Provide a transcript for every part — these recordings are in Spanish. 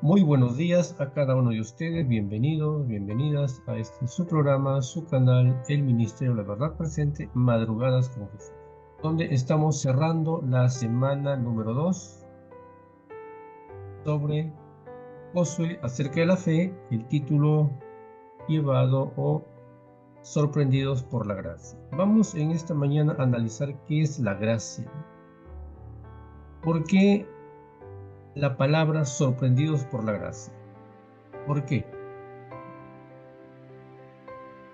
Muy buenos días a cada uno de ustedes, bienvenidos, bienvenidas a este su programa, su canal, El Ministerio de la Verdad Presente, Madrugadas con Jesús, donde estamos cerrando la semana número 2 sobre Josué acerca de la fe, el título llevado o sorprendidos por la gracia. Vamos en esta mañana a analizar qué es la gracia. ¿Por qué la palabra sorprendidos por la gracia? ¿Por qué?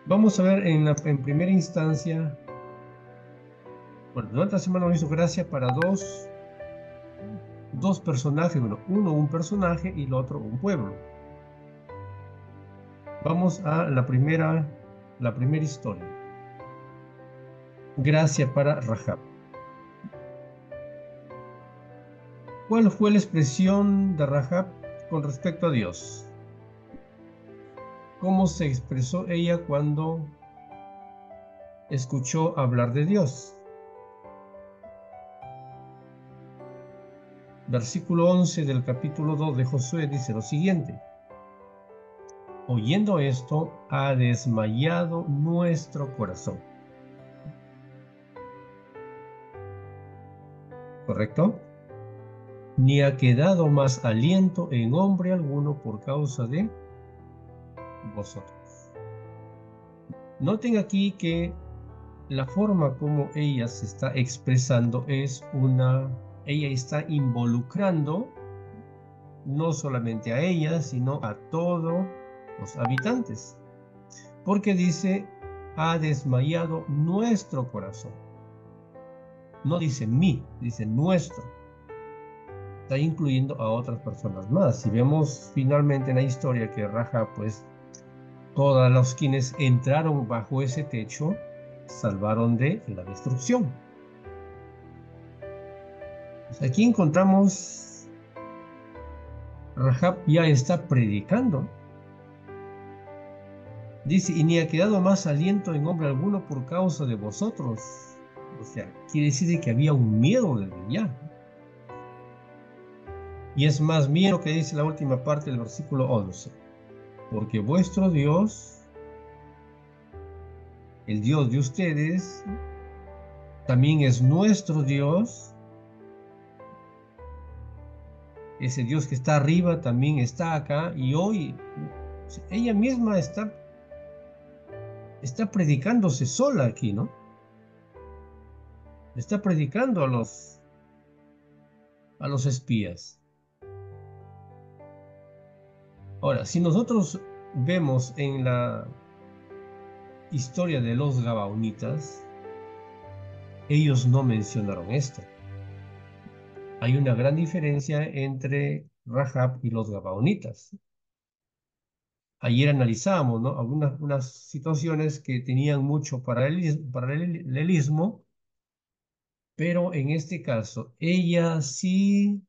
Vamos a ver en primera instancia, bueno, durante la semana nos hizo gracia para dos personajes, bueno, uno un personaje y el otro un pueblo. Vamos a la primera historia. Gracia para Rahab. ¿Cuál fue la expresión de Rahab con respecto a Dios? ¿Cómo se expresó ella cuando escuchó hablar de Dios? Versículo 11 del capítulo 2 de Josué dice lo siguiente: oyendo esto, ha desmayado nuestro corazón. ¿Correcto? Ni ha quedado más aliento en hombre alguno por causa de vosotros. Noten aquí que la forma como ella se está expresando es ella está involucrando no solamente a ella, sino a todos los habitantes. Porque dice, ha desmayado nuestro corazón. No dice mí, dice nuestro. Está incluyendo a otras personas más. Si vemos finalmente en la historia que Rahab, pues, todos los quienes entraron bajo ese techo, salvaron de la destrucción. Pues aquí encontramos, Rahab ya está predicando. Dice, y ni ha quedado más aliento en hombre alguno por causa de vosotros. O sea, quiere decir que había un miedo desde ya. Y es más, mira lo que dice la última parte del versículo 11. Porque vuestro Dios, el Dios de ustedes, también es nuestro Dios. Ese Dios que está arriba también está acá. Y hoy ella misma está predicándose sola aquí, ¿no? Está predicando a los espías. Ahora, si nosotros vemos en la historia de los Gabaonitas, ellos no mencionaron esto. Hay una gran diferencia entre Rahab y los Gabaonitas. Ayer analizábamos, ¿no?, unas situaciones que tenían mucho paralelismo, pero en este caso, ella sí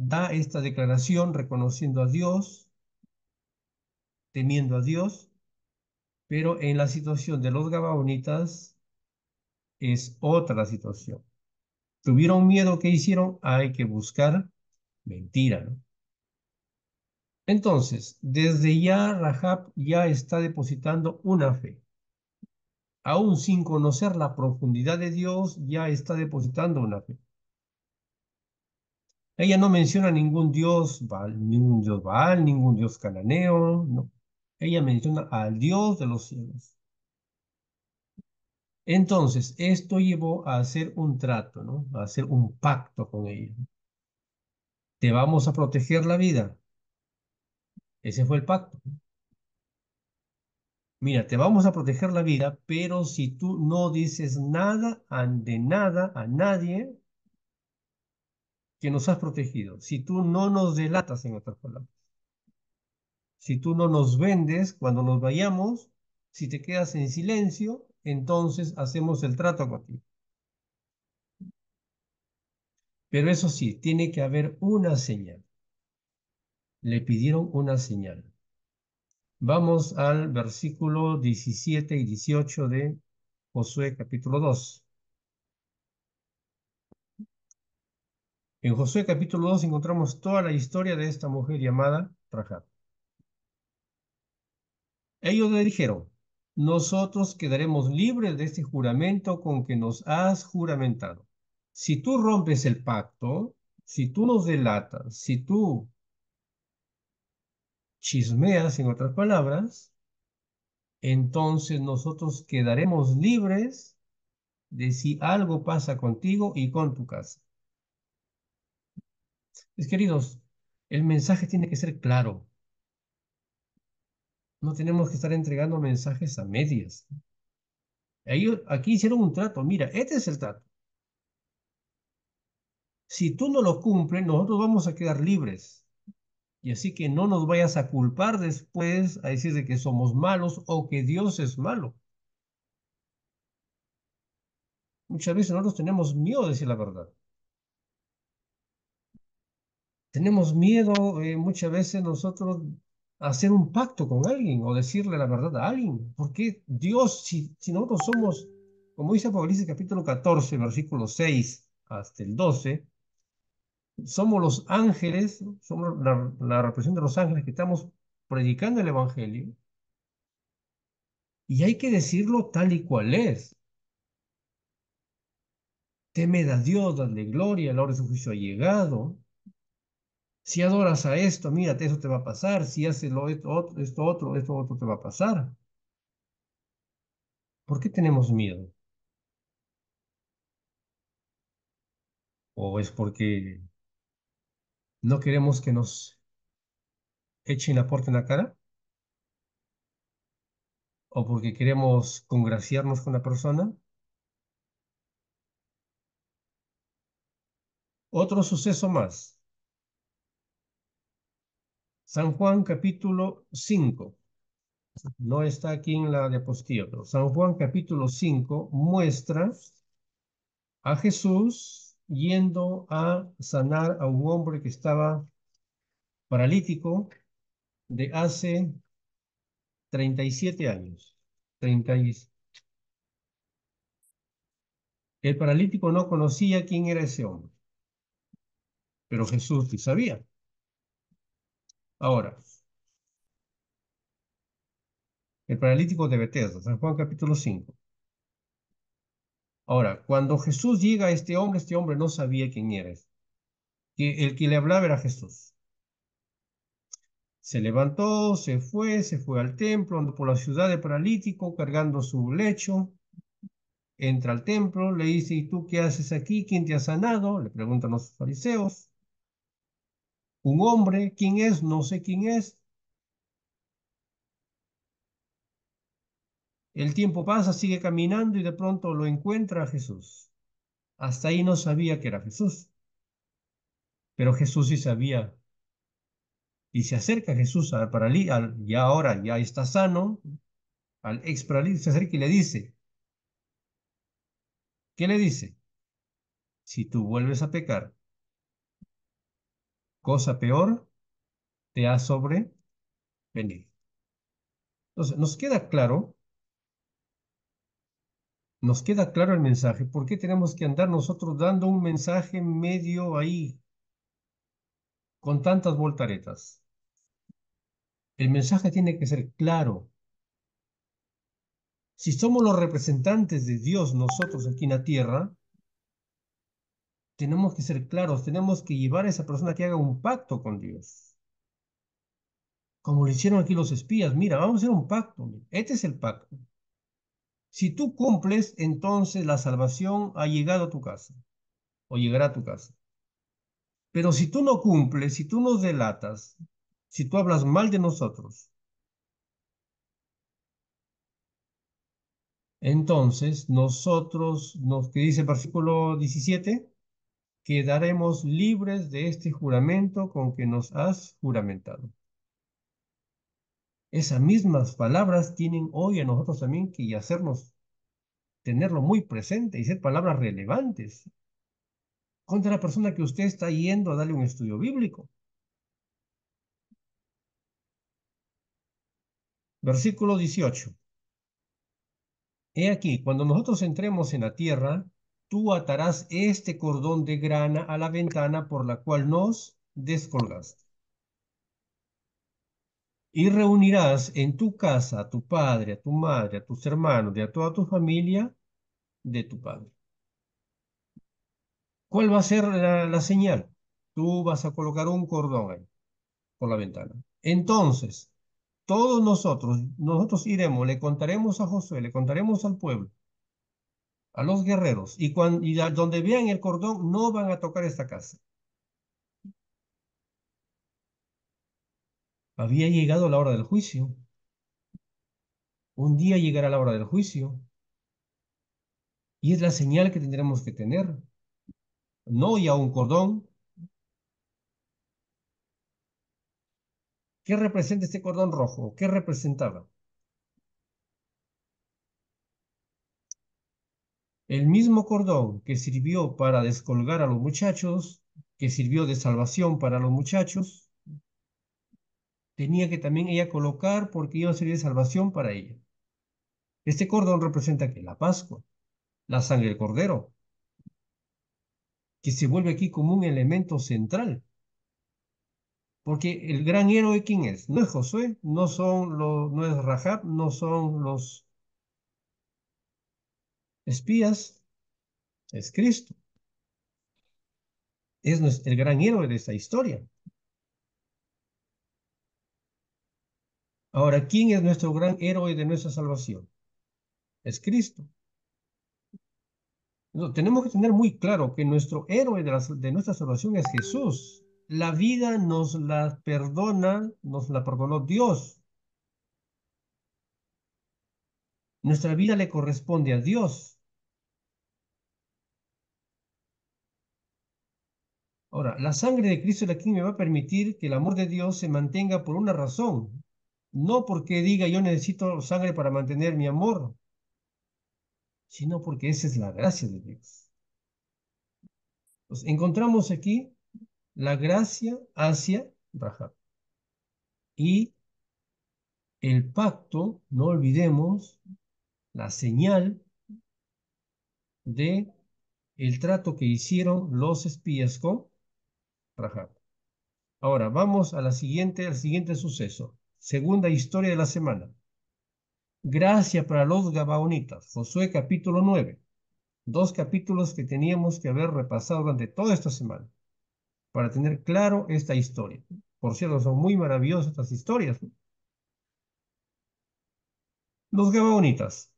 da esta declaración reconociendo a Dios, temiendo a Dios, pero en la situación de los Gabaonitas es otra situación. ¿Tuvieron miedo? ¿Qué hicieron? Hay que buscar mentira, ¿no? Entonces, desde ya Rahab ya está depositando una fe. Aún sin conocer la profundidad de Dios, ya está depositando una fe. Ella no menciona ningún dios Baal, ningún dios cananeo, no. Ella menciona al Dios de los cielos. Entonces, esto llevó a hacer un trato, ¿no? A hacer un pacto con ella. Te vamos a proteger la vida. Ese fue el pacto. Mira, te vamos a proteger la vida, pero si tú no dices nada de nada a nadie que nos has protegido, si tú no nos delatas, en otras palabras, si tú no nos vendes cuando nos vayamos, si te quedas en silencio, entonces hacemos el trato contigo. Pero eso sí, tiene que haber una señal. Le pidieron una señal. Vamos al versículo 17 y 18 de Josué capítulo 2. En Josué capítulo 2 encontramos toda la historia de esta mujer llamada Rahab. Ellos le dijeron, nosotros quedaremos libres de este juramento con que nos has juramentado. Si tú rompes el pacto, si tú nos delatas, si tú chismeas, en otras palabras, entonces nosotros quedaremos libres de si algo pasa contigo y con tu casa. Mis queridos, el mensaje tiene que ser claro. No tenemos que estar entregando mensajes a medias. Ellos aquí hicieron un trato. Mira, este es el trato. Si tú no lo cumples, nosotros vamos a quedar libres. Y así que no nos vayas a culpar después a decir de que somos malos o que Dios es malo. Muchas veces nosotros tenemos miedo de decir la verdad. Tenemos miedo muchas veces nosotros a hacer un pacto con alguien o decirle la verdad a alguien. Porque Dios, si nosotros somos, como dice Apocalipsis capítulo 14, versículo 6 hasta el 12, somos los ángeles, somos la representación de los ángeles que estamos predicando el Evangelio. Y hay que decirlo tal y cual es. Temed a Dios, dadle gloria, la hora de su juicio ha llegado. Si adoras a esto, mírate, eso te va a pasar. Si haces esto otro te va a pasar. ¿Por qué tenemos miedo? ¿O es porque no queremos que nos echen la puerta en la cara? ¿O porque queremos congraciarnos con la persona? Otro suceso más. San Juan capítulo 5. No está aquí en la diapositiva, pero San Juan capítulo 5 muestra a Jesús yendo a sanar a un hombre que estaba paralítico de hace 37 años. 30 El paralítico no conocía quién era ese hombre, pero Jesús sí sabía. Ahora, el paralítico de Betesda, San Juan capítulo 5. Ahora, cuando Jesús llega a este hombre no sabía quién era. Que el que le hablaba era Jesús. Se levantó, se fue al templo, andó por la ciudad de paralítico, cargando su lecho. Entra al templo, le dice, ¿y tú qué haces aquí? ¿Quién te ha sanado? Le preguntan los fariseos. Un hombre, ¿quién es? No sé quién es. El tiempo pasa, sigue caminando y de pronto lo encuentra a Jesús. Hasta ahí no sabía que era Jesús, pero Jesús sí sabía. Y se acerca a Jesús al paralítico, ya ahora ya está sano, al ex paralítico, se acerca y le dice, ¿qué le dice? Si tú vuelves a pecar, cosa peor te ha sobrevenido. Entonces, nos queda claro el mensaje. ¿Por qué tenemos que andar nosotros dando un mensaje medio ahí con tantas voltaretas? El mensaje tiene que ser claro. Si somos los representantes de Dios nosotros aquí en la tierra, tenemos que ser claros, tenemos que llevar a esa persona que haga un pacto con Dios. Como lo hicieron aquí los espías, mira, vamos a hacer un pacto. Este es el pacto. Si tú cumples, entonces la salvación ha llegado a tu casa o llegará a tu casa. Pero si tú no cumples, si tú nos delatas, si tú hablas mal de nosotros, entonces nosotros, que dice el versículo 17, quedaremos libres de este juramento con que nos has juramentado. Esas mismas palabras tienen hoy a nosotros también que hacernos tenerlo muy presente y ser palabras relevantes contra la persona que usted está yendo a darle un estudio bíblico. Versículo 18. He aquí, cuando nosotros entremos en la tierra, tú atarás este cordón de grana a la ventana por la cual nos descolgaste. Y reunirás en tu casa a tu padre, a tu madre, a tus hermanos y a toda tu familia de tu padre. ¿Cuál va a ser la señal? Tú vas a colocar un cordón ahí por la ventana. Entonces, todos nosotros iremos, le contaremos a Josué, le contaremos al pueblo, a los guerreros, y donde vean el cordón no van a tocar esta casa. Había llegado la hora del juicio. Un día llegará la hora del juicio. Y es la señal que tendremos que tener. No ya un cordón. ¿Qué representa este cordón rojo? ¿Qué representaba? El mismo cordón que sirvió para descolgar a los muchachos, que sirvió de salvación para los muchachos, tenía que también ella colocar porque iba a servir de salvación para ella. Este cordón representa que la Pascua, la sangre del cordero, que se vuelve aquí como un elemento central. Porque el gran héroe, ¿quién es? No es Josué, no es Rahab, no son los espías, es Cristo. Es el gran héroe de esta historia. Ahora, ¿quién es nuestro gran héroe de nuestra salvación? Es Cristo. No, tenemos que tener muy claro que nuestro héroe de nuestra salvación es Jesús. La vida nos la perdona, nos la perdonó Dios. Nuestra vida le corresponde a Dios. Ahora, la sangre de Cristo es la que me va a permitir que el amor de Dios se mantenga por una razón. No porque diga yo necesito sangre para mantener mi amor, sino porque esa es la gracia de Dios. Pues encontramos aquí la gracia hacia Rahab. Y el pacto, no olvidemos, la señal de el trato que hicieron los espías con Rahab. Ahora, vamos al siguiente suceso. Segunda historia de la semana. Gracia para los Gabaonitas. Josué capítulo 9. Dos capítulos que teníamos que haber repasado durante toda esta semana para tener claro esta historia. Por cierto, son muy maravillosas estas historias, ¿no? Los Gabaonitas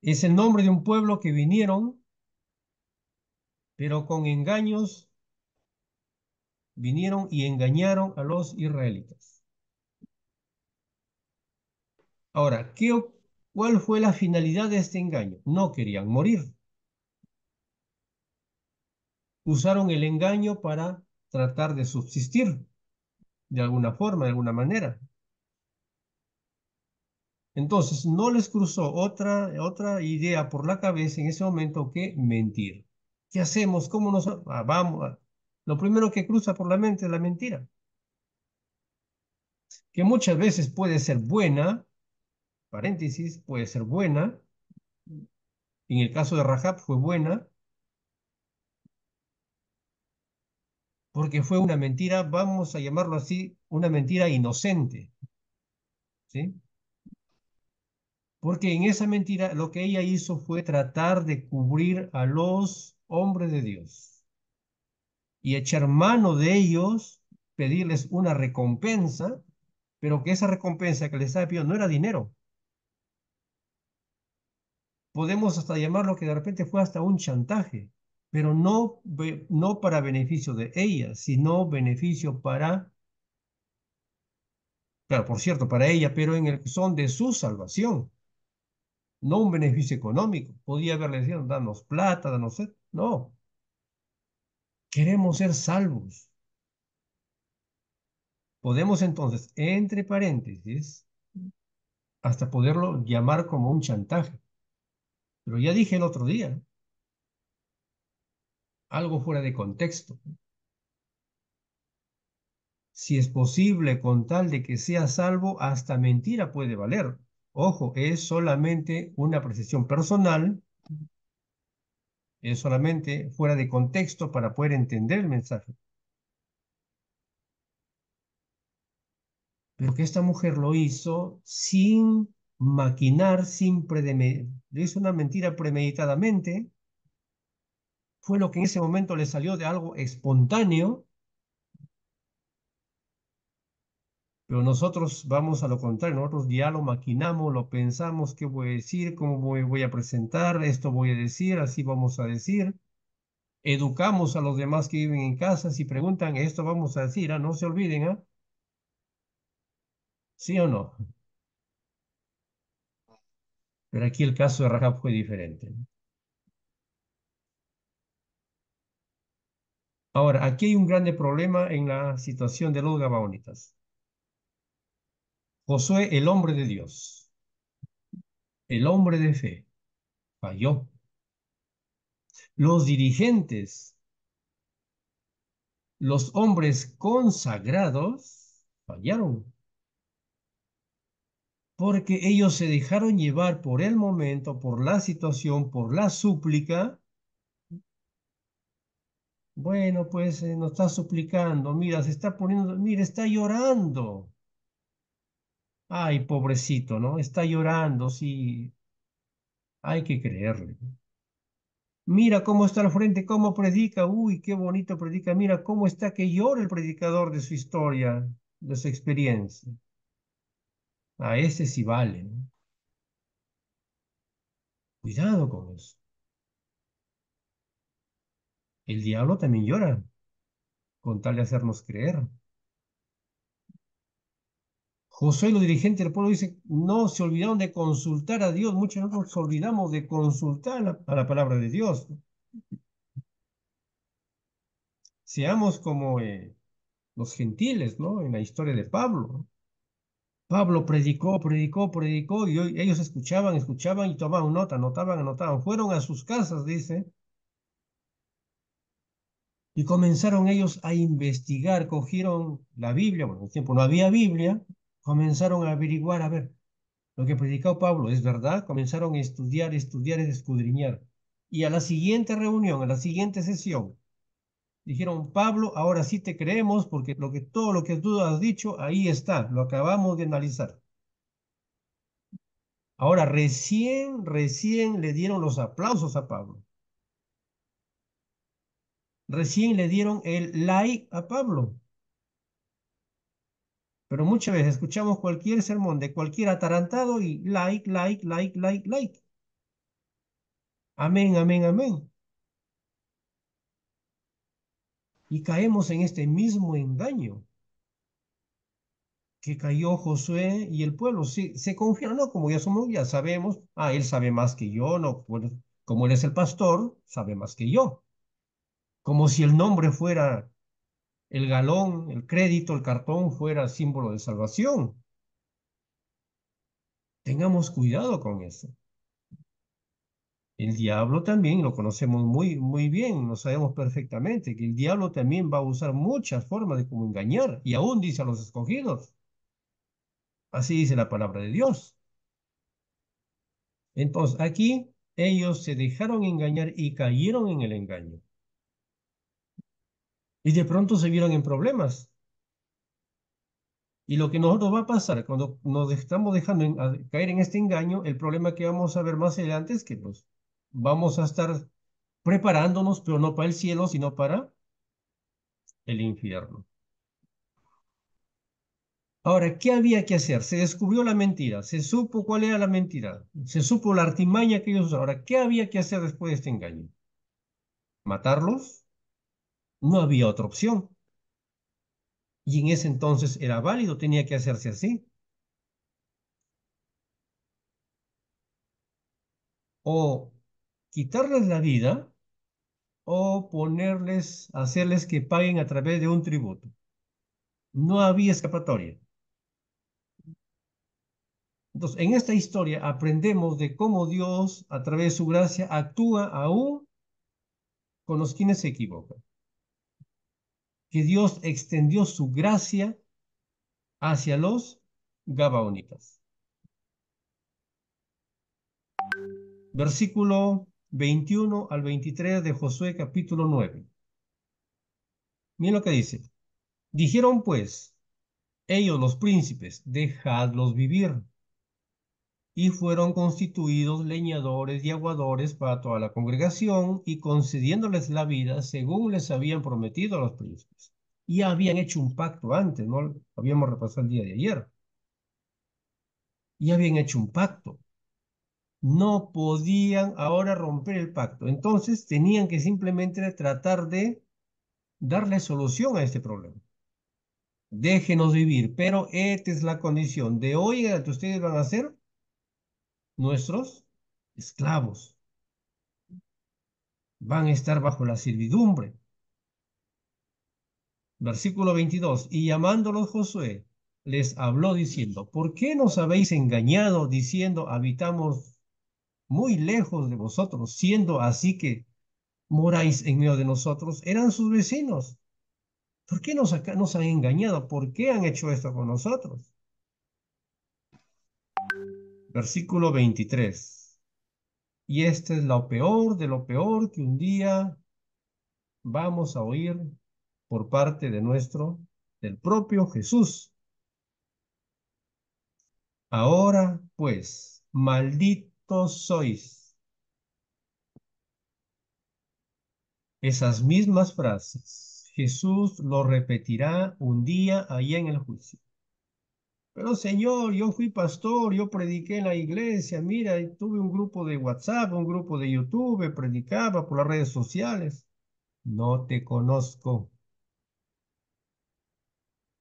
es el nombre de un pueblo que vinieron, pero con engaños, vinieron y engañaron a los israelitas. Ahora, ¿cuál fue la finalidad de este engaño? No querían morir. Usaron el engaño para tratar de subsistir de alguna forma, de alguna manera. Entonces, no les cruzó otra idea por la cabeza en ese momento que mentir. ¿Qué hacemos? ¿Cómo nos... Lo primero que cruza por la mente es la mentira, que muchas veces puede ser buena, paréntesis, puede ser buena. En el caso de Rahab fue buena porque fue una mentira, vamos a llamarlo así, una mentira inocente, ¿sí? Porque en esa mentira lo que ella hizo fue tratar de cubrir a los hombres de Dios y echar mano de ellos, pedirles una recompensa, pero que esa recompensa que les estaba pidiendo no era dinero. Podemos hasta llamarlo que de repente fue hasta un chantaje, pero no para beneficio de ella, sino beneficio para, claro, por cierto, para ella, pero en el son de su salvación, no un beneficio económico. Podía haberle dicho, danos plata, danos... No, queremos ser salvos. Podemos entonces, entre paréntesis, hasta poderlo llamar como un chantaje. Pero ya dije el otro día, algo fuera de contexto. Si es posible, con tal de que sea salvo, hasta mentira puede valer. Ojo, es solamente una apreciación personal es solamente fuera de contexto para poder entender el mensaje. Pero que esta mujer lo hizo sin maquinar, sin le hizo una mentira premeditadamente, fue lo que en ese momento le salió de algo espontáneo, pero nosotros vamos a lo contrario, nosotros ya lo maquinamos, lo pensamos, qué voy a decir, cómo voy a presentar, esto voy a decir, así vamos a decir. Educamos a los demás que viven en casa, si preguntan, esto vamos a decir, no se olviden, ¿sí o no? Pero aquí el caso de Rahab fue diferente. Ahora, aquí hay un grande problema en la situación de los gabaonitas. Josué, el hombre de Dios, el hombre de fe, falló. Los dirigentes, los hombres consagrados, fallaron. Porque ellos se dejaron llevar por el momento, por la situación, por la súplica. Bueno, pues nos está suplicando, mira, se está poniendo, mira, está llorando. Ay, pobrecito, ¿no? Está llorando, sí, hay que creerle. Mira cómo está al frente, cómo predica, uy, qué bonito predica, mira cómo está que llora el predicador de su historia, de su experiencia. A ese sí vale, ¿no? Cuidado con eso. El diablo también llora, con tal de hacernos creer. Josué, los dirigentes del pueblo, dice, no se olvidaron de consultar a Dios. Muchos de nosotros nos olvidamos de consultar a la palabra de Dios. Seamos como los gentiles, ¿no? En la historia de Pablo, ¿no? Pablo predicó, predicó, predicó, y ellos escuchaban, escuchaban y tomaban nota, anotaban, anotaban. Fueron a sus casas, dice, y comenzaron ellos a investigar, cogieron la Biblia, bueno, en ese tiempo no había Biblia, comenzaron a averiguar, a ver, lo que predicó Pablo es verdad, comenzaron a estudiar, estudiar, escudriñar. Y a la siguiente reunión, a la siguiente sesión, dijeron, Pablo, ahora sí te creemos porque todo lo que tú has dicho, ahí está, lo acabamos de analizar. Ahora recién le dieron los aplausos a Pablo. Recién le dieron el like a Pablo. Pero muchas veces escuchamos cualquier sermón de cualquier atarantado y like, like, like, like, like. Amén, amén, amén. Y caemos en este mismo engaño que cayó Josué y el pueblo. Se confiaron, no, como ya sabemos, él sabe más que yo, no, bueno, como él es el pastor, sabe más que yo. Como si el nombre fuera el galón, el crédito, el cartón fuera símbolo de salvación. Tengamos cuidado con eso. El diablo también lo conocemos muy, muy bien, lo sabemos perfectamente, que el diablo también va a usar muchas formas de cómo engañar, y aún dice a los escogidos. Así dice la palabra de Dios. Entonces, aquí ellos se dejaron engañar y cayeron en el engaño. Y de pronto se vieron en problemas. Y lo que nosotros va a pasar cuando nos estamos dejando caer en este engaño, el problema que vamos a ver más adelante es que pues, vamos a estar preparándonos, pero no para el cielo, sino para el infierno. Ahora, ¿qué había que hacer? Se descubrió la mentira, se supo cuál era la mentira, se supo la artimaña que ellos usaron. Ahora, ¿qué había que hacer después de este engaño? ¿Matarlos? No había otra opción. Y en ese entonces era válido, tenía que hacerse así. O quitarles la vida o hacerles que paguen a través de un tributo. No había escapatoria. Entonces, en esta historia aprendemos de cómo Dios, a través de su gracia, actúa aún con los quienes se equivocan. Que Dios extendió su gracia hacia los Gabaonitas. Versículo 21 al 23 de Josué capítulo 9. Miren lo que dice. Dijeron pues, ellos los príncipes, dejadlos vivir. Y fueron constituidos leñadores y aguadores para toda la congregación y concediéndoles la vida según les habían prometido a los príncipes. Y habían hecho un pacto antes, ¿no? Habíamos repasado el día de ayer. Y habían hecho un pacto. No podían ahora romper el pacto. Entonces tenían que simplemente tratar de darle solución a este problema. Déjenos vivir, pero esta es la condición. De hoy en adelante ustedes van a ser nuestros esclavos. Van a estar bajo la servidumbre. Versículo 22. Y llamándolos Josué, les habló diciendo, ¿por qué nos habéis engañado diciendo, habitamos muy lejos de vosotros, siendo así que moráis en medio de nosotros? Eran sus vecinos. ¿Por qué nos han engañado? ¿Por qué han hecho esto con nosotros? Versículo 23. Y este es lo peor de lo peor que un día vamos a oír por parte de del propio Jesús. Ahora, pues, malditos sois. Esas mismas frases, Jesús lo repetirá un día allá en el juicio. Pero Señor, yo fui pastor, yo prediqué en la iglesia, mira, tuve un grupo de WhatsApp, un grupo de YouTube, predicaba por las redes sociales. No te conozco.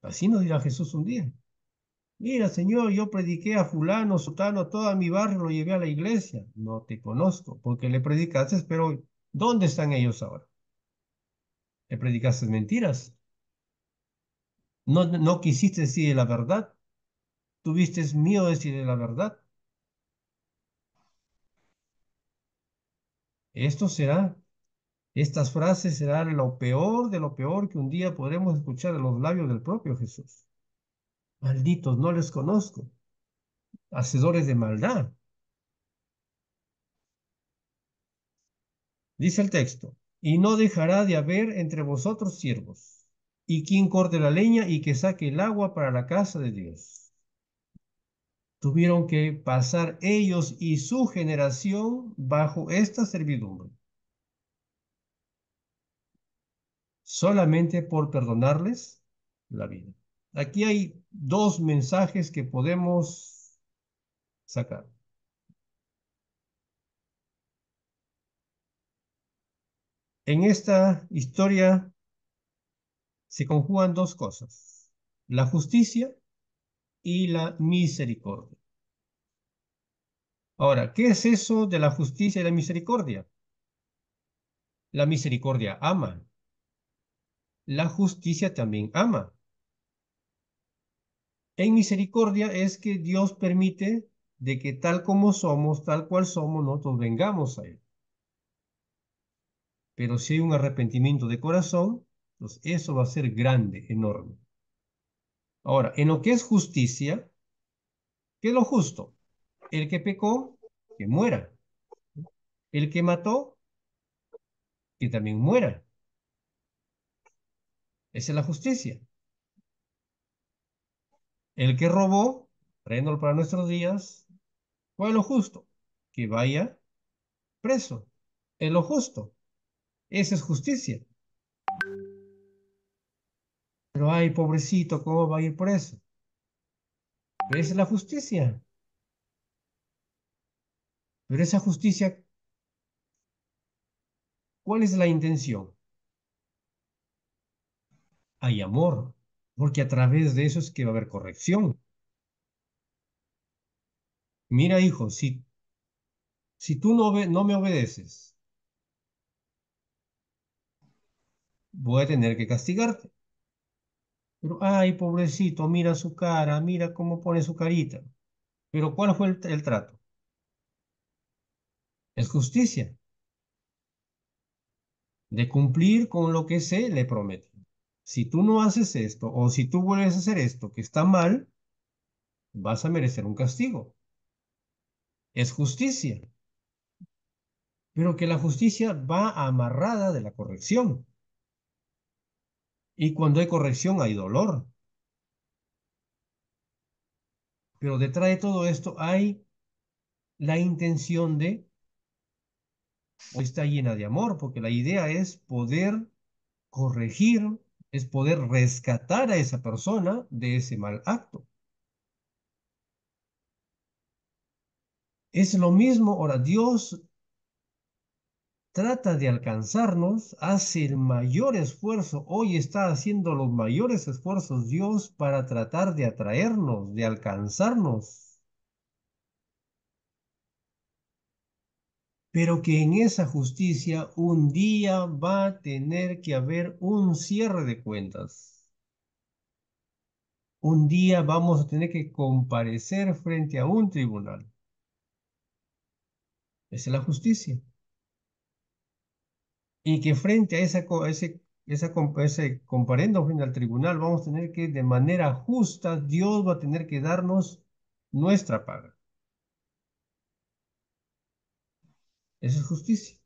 Así nos dirá Jesús un día. Mira, Señor, yo prediqué a fulano, sutano, todo mi barrio lo llevé a la iglesia. No te conozco, porque le predicaste, pero ¿dónde están ellos ahora? Le predicaste mentiras. No quisiste decir la verdad. Tuviste miedo de decir la verdad. Esto será, estas frases serán lo peor de lo peor que un día podremos escuchar de los labios del propio Jesús. Malditos, no les conozco. Hacedores de maldad. Dice el texto, y no dejará de haber entre vosotros siervos, y quien corte la leña y que saque el agua para la casa de Dios. Tuvieron que pasar ellos y su generación bajo esta servidumbre, solamente por perdonarles la vida. Aquí hay dos mensajes que podemos sacar. En esta historia se conjugan dos cosas, la justicia y la misericordia. Ahora, ¿qué es eso de la justicia y la misericordia? La misericordia ama, la justicia también ama. En misericordia es que Dios permite de que tal como somos, tal cual somos, nosotros vengamos a Él. Pero si hay un arrepentimiento de corazón, pues eso va a ser grande, enorme. Ahora, en lo que es justicia, ¿qué es lo justo? El que pecó, que muera. El que mató, que también muera. Esa es la justicia. El que robó, trayéndolo para nuestros días, ¿cuál es lo justo? Que vaya preso. Es lo justo. Esa es justicia. Pero ay, pobrecito, ¿cómo va a ir preso? Pero esa es la justicia. Pero esa justicia, ¿cuál es la intención? Hay amor, porque a través de eso es que va a haber corrección. Mira, hijo, si tú no me obedeces, voy a tener que castigarte. Pero, ay, pobrecito, mira su cara, mira cómo pone su carita. Pero ¿cuál fue el trato? Es justicia, de cumplir con lo que se le promete. Si tú no haces esto, o si tú vuelves a hacer esto que está mal, vas a merecer un castigo. Es justicia. pero que la justicia va amarrada de la corrección. Y cuando hay corrección hay dolor. Pero detrás de todo esto hay la intención de, o está llena de amor, porque la idea es poder corregir, es poder rescatar a esa persona de ese mal acto. Es lo mismo, ahora Dios trata de alcanzarnos, hace el mayor esfuerzo, hoy está haciendo los mayores esfuerzos Dios para tratar de atraernos, de alcanzarnos, pero que en esa justicia un día va a tener que haber un cierre de cuentas. Un día vamos a tener que comparecer frente a un tribunal. Esa es la justicia. Y que frente a ese comparendo frente al tribunal, vamos a tener que, de manera justa, Dios va a tener que darnos nuestra paga. Esa es justicia.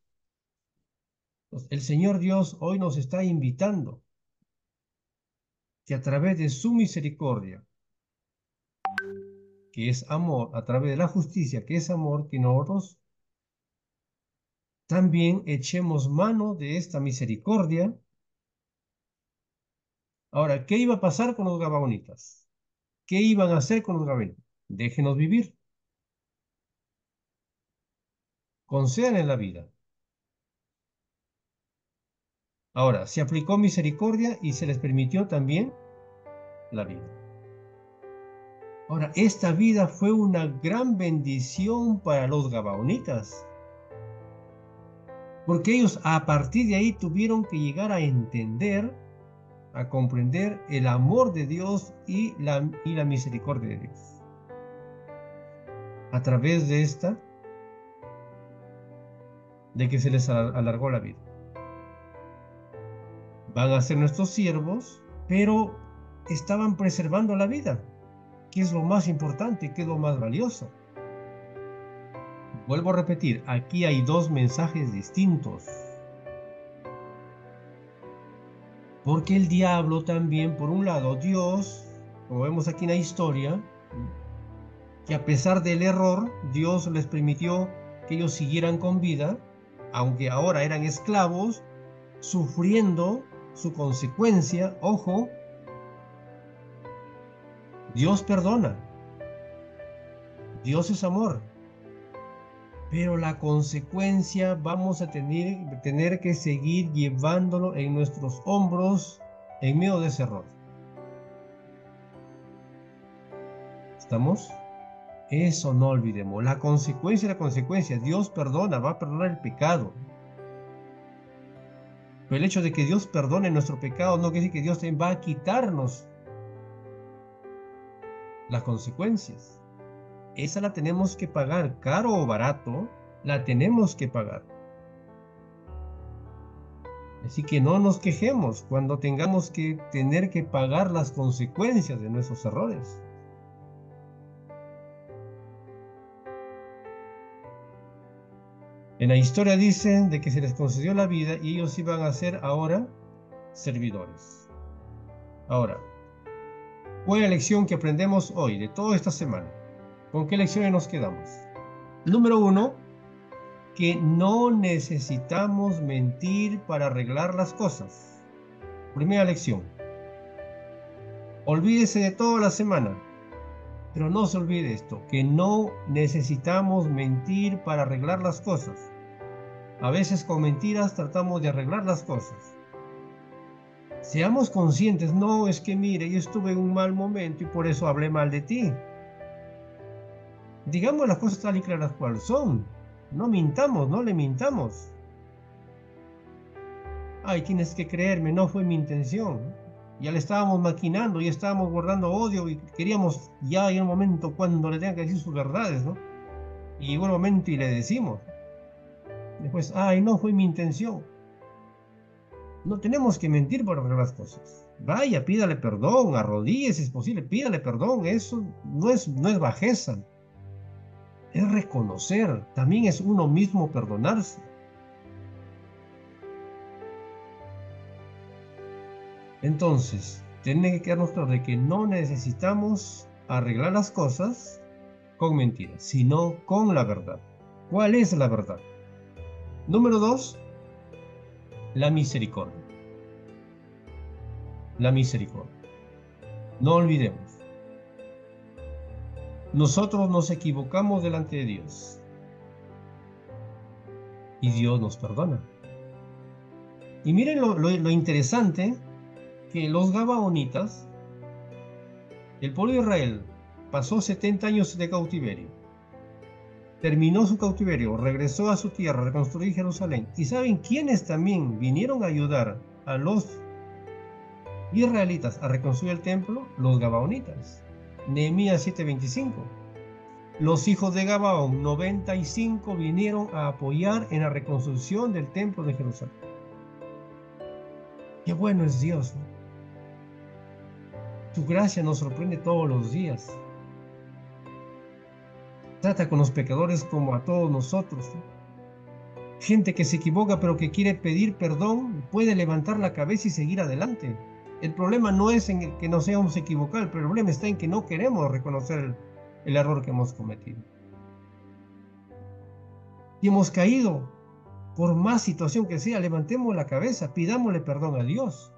Entonces, el Señor Dios hoy nos está invitando que a través de su misericordia, que es amor, a través de la justicia, que es amor, que nosotros también echemos mano de esta misericordia. Ahora, ¿qué iba a pasar con los gabaonitas? ¿Qué iban a hacer con los gabaonitas? Déjenos vivir, concedan en la vida. Ahora, se aplicó misericordia y se les permitió también la vida. Ahora, esta vida fue una gran bendición para los gabaonitas, porque ellos a partir de ahí tuvieron que llegar a entender, a comprender el amor de Dios y la misericordia de Dios. A través de de que se les alargó la vida. Van a ser nuestros siervos, pero estaban preservando la vida, que es lo más importante, que es lo más valioso. Vuelvo a repetir, aquí hay dos mensajes distintos. Porque el diablo también, por un lado, Dios, como vemos aquí en la historia, que a pesar del error, Dios les permitió que ellos siguieran con vida, aunque ahora eran esclavos, sufriendo su consecuencia. Ojo, Dios perdona, Dios es amor, pero la consecuencia vamos a tener que seguir llevándolo en nuestros hombros en medio de ese error. ¿Estamos? Eso no olvidemos. La consecuencia. Dios perdona, va a perdonar el pecado. Pero el hecho de que Dios perdone nuestro pecado no quiere decir que Dios va a quitarnos las consecuencias. Esa la tenemos que pagar, caro o barato, la tenemos que pagar. Así que no nos quejemos cuando tengamos que tener que pagar las consecuencias de nuestros errores. En la historia dicen de que se les concedió la vida y ellos iban a ser ahora servidores. Ahora, ¿cuál es la lección que aprendemos hoy de toda esta semana? ¿Con qué lecciones nos quedamos? Número 1, que no necesitamos mentir para arreglar las cosas. Primera lección. Olvídese de toda la semana, pero no se olvide esto, que no necesitamos mentir para arreglar las cosas. A veces con mentiras tratamos de arreglar las cosas. Seamos conscientes, no es que mire, yo estuve en un mal momento y por eso hablé mal de ti. Digamos las cosas tal y claras cual son. No mintamos, no le mintamos. Ay, tienes que creerme, no fue mi intención. Ya le estábamos maquinando, ya estábamos guardando odio y queríamos ya en un momento cuando le tengan que decir sus verdades, ¿no? Y llegó el momento y le decimos. Después, ay, no fue mi intención. No tenemos que mentir para arreglar las cosas. Vaya, pídale perdón, arrodíllese si es posible, pídale perdón. Eso no es bajeza. Es reconocer, también es uno mismo perdonarse. Entonces, tiene que quedarnos claro de que no necesitamos arreglar las cosas con mentiras, sino con la verdad. ¿Cuál es la verdad? Número 2, la misericordia. La misericordia. No olvidemos, nosotros nos equivocamos delante de Dios y Dios nos perdona. Y miren lo interesante, que los gabaonitas, el pueblo de Israel, pasó 70 años de cautiverio, terminó su cautiverio, regresó a su tierra, reconstruyó Jerusalén. ¿Y saben quiénes también vinieron a ayudar a los israelitas a reconstruir el templo? Los gabaonitas. Nehemías 7:25. Los hijos de Gabaón, 95, vinieron a apoyar en la reconstrucción del templo de Jerusalén. Qué bueno es Dios, ¿no? Su gracia nos sorprende todos los días. Trata con los pecadores como a todos nosotros, ¿no? Gente que se equivoca pero que quiere pedir perdón, puede levantar la cabeza y seguir adelante. El problema no es en que nos hayamos equivocado, el problema está en que no queremos reconocer el error que hemos cometido. Si hemos caído, por más situación que sea, levantemos la cabeza, pidámosle perdón a Dios.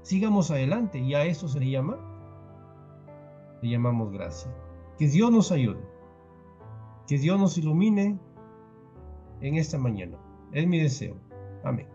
Sigamos adelante y a eso se le llamamos gracia. Que Dios nos ayude, que Dios nos ilumine en esta mañana. Es mi deseo. Amén.